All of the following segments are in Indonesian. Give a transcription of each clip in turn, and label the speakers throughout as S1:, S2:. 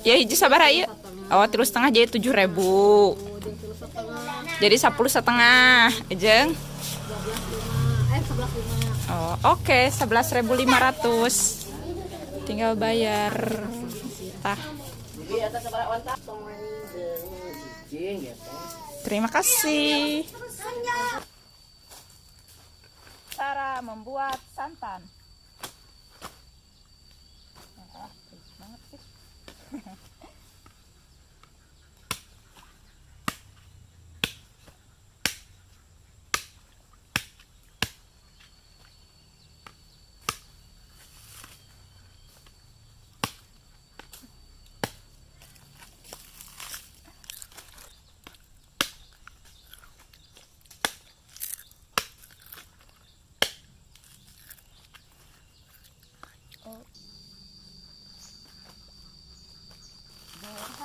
S1: Ya hiji sabar ieu. Oh, 3,5 jadi 7.000. Jadi 10,5 jeung.
S2: 11.5.
S1: Oh, oke, 11.500. Tinggal bayar. Tah. Terima kasih. Cara membuat santan. Banget sih.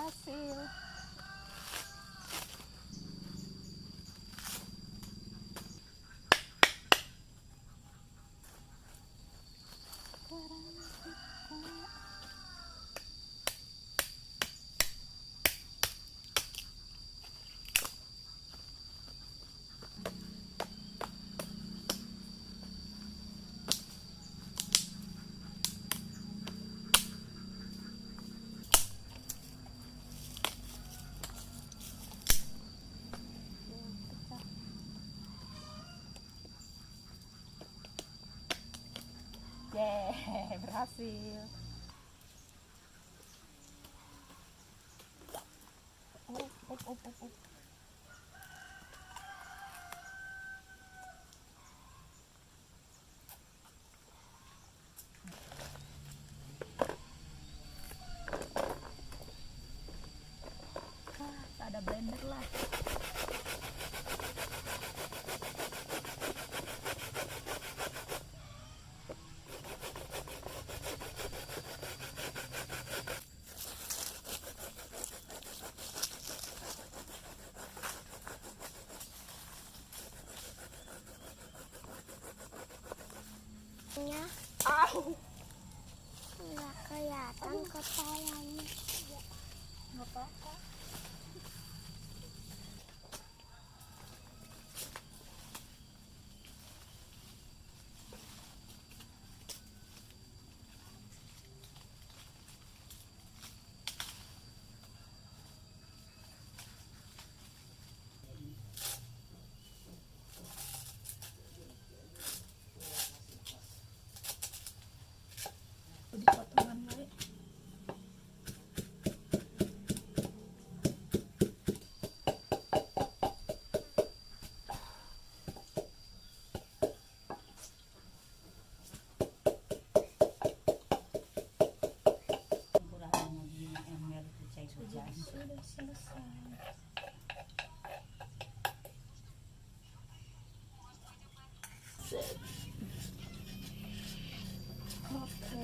S1: Berhasil. Berhasil. Up. Ada blender lah.
S2: Nggak kelihatan kepalanya.
S1: Nggak apa-apa. Potongan wae. Sudah selesai. Oke.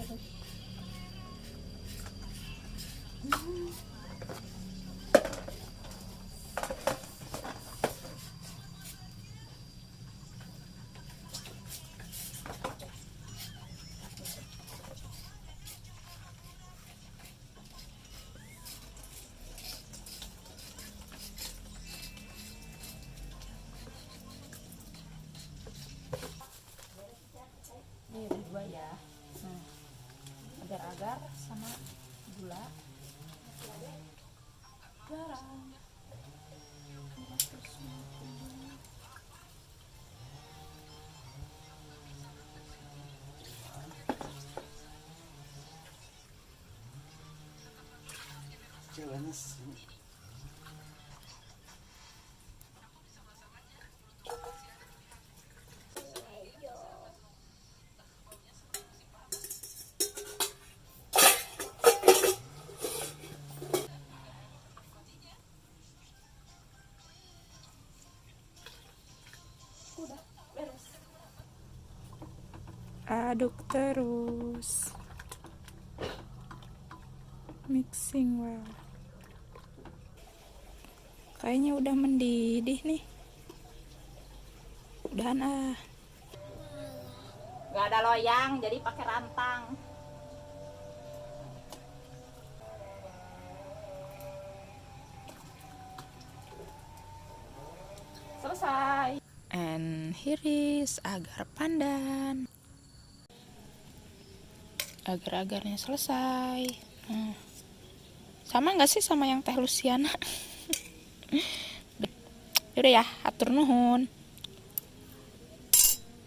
S1: Ini dua ya. Agar-agar sama gula, garam. Aduk terus, mixing well. Kayaknya udah mendidih nih. Udahan ah. Gak ada loyang, jadi pakai rantang. selesai. And here is agar pandan. Agar-agarnya selesai. Sama nggak sih sama yang Teh Luciana? Yaudah ya, atur nuhun.